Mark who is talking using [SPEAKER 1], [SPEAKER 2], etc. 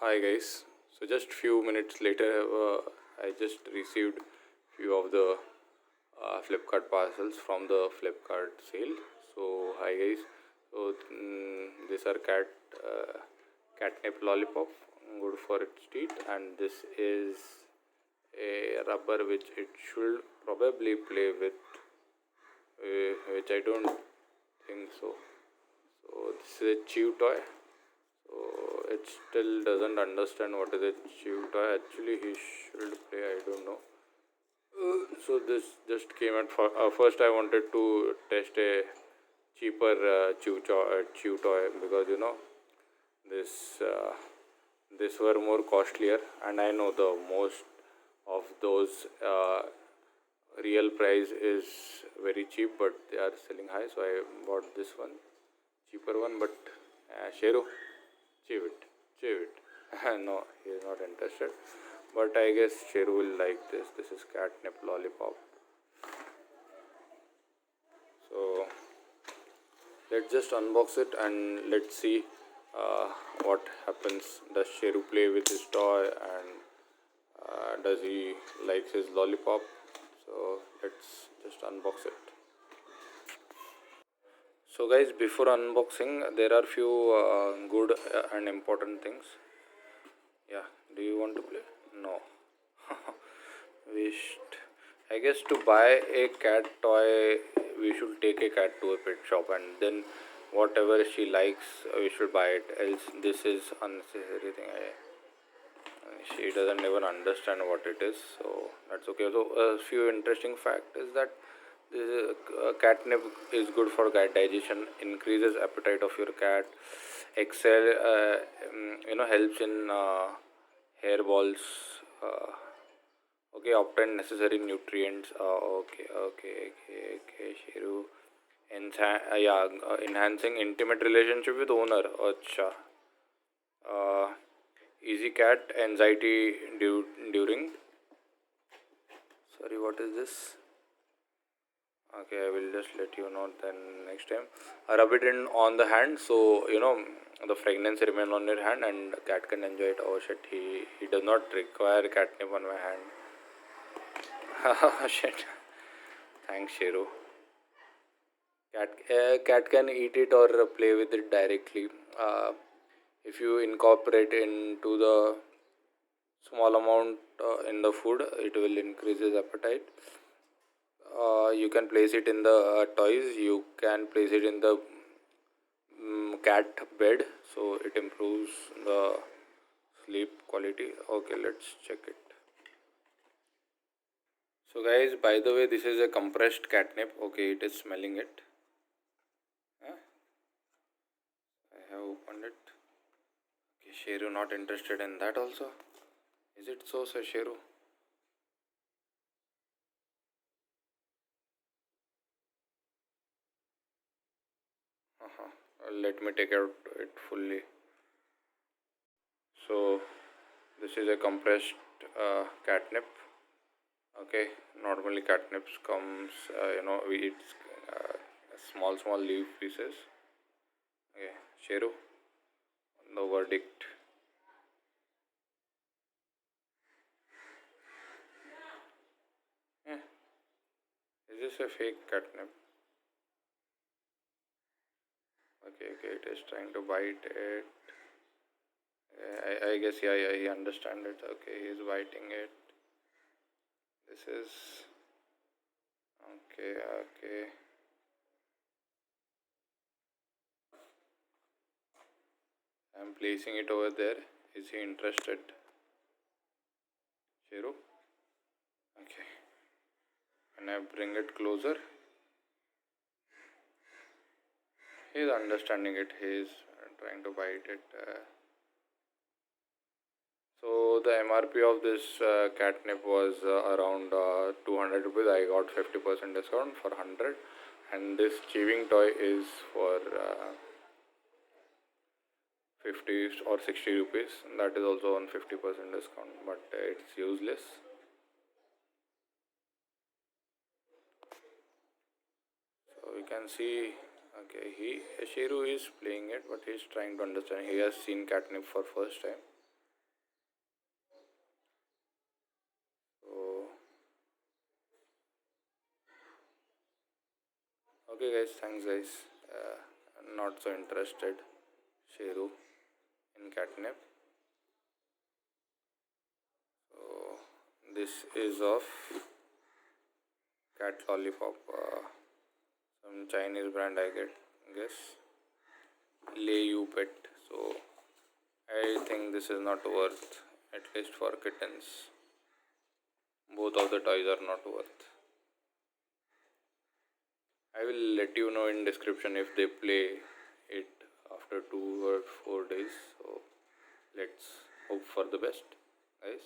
[SPEAKER 1] Hi guys. So just few minutes later, I just received few of the Flipkart parcels from the Flipkart sale. So hi guys. So these are catnip lollipop, good for its teeth, and this is a rubber which it should probably play with, which I don't think so. So this is a chew toy. So it still doesn't understand what is a chew toy. Actually, he should play. I don't know. So this just came at first. I wanted to test a cheaper chew toy because this this were more costlier, and I know the most of those real price is very cheap, but they are selling high. So I bought this one, cheaper one. But Sheru, chew it, chew it. No, he is not interested. But I guess Sheru will like this. This is catnip lollipop. So let's just unbox it and let's see what happens. Does Sheru play with his toy, and does he like his lollipop? So let's just unbox it. So guys, before unboxing, there are few good and important things. Yeah, do you want to play? No. Wished. I guess to buy a cat toy, we should take a cat to a pet shop, and then whatever she likes, we should buy it. Else, this is unnecessary thing. She doesn't even understand what it is, so that's okay. So a few interesting fact is that this catnip is good for gut digestion, increases appetite of your cat, excel, helps in hair balls. Okay, obtain necessary nutrients. Okay, Shiru. Enhancing intimate relationship with owner. Acha. Uh, easy cat anxiety during. Sorry, what is this? Okay, I will just let you know then next time. Rub it in on the hand, so the fragrance remain on your hand and cat can enjoy it. Oh shit, he does not require catnip on my hand. Shit. Thanks, Shiru. Cat can eat it or play with it directly. If you incorporate into the small amount in the food, it will increase his appetite. You can place it in the toys. You can place it in the cat bed, so it improves the sleep quality. Okay, let's check it. So guys, by the way, this is a compressed catnip. Okay, it is smelling it. Huh? I have opened it. Okay, Sheru not interested in that also. Is it so, sir Sheru? Let me take out it fully. So this is a compressed catnip. Okay, normally catnips comes, we eat small leaf pieces. Okay, Sheru, the verdict. Eh, is this a fake catnip? Okay, it is trying to bite it. I guess, yeah, he understands it. Okay, he's biting it. This is okay. I'm placing it over there. Is he interested? Shiru? Okay. And I bring it closer. He's understanding it. He's trying to bite it. So the MRP of this catnip was around 200 rupees. I got 50% discount for 100, and this chewing toy is for 50 or 60 rupees. That is also on 50% discount, but it's useless. So we can see. Okay, Sheru is playing it, but he's trying to understand. He has seen catnip for first time. Okay guys, thanks guys. Not so interested Sheru in catnip. So this is of cat lollipop, some Chinese brand I guess. Lay you pet. So I think this is not worth, at least for kittens. Both of the toys are not worth. I will let you know in description if they play it after 2 or 4 days. So let's hope for the best, guys.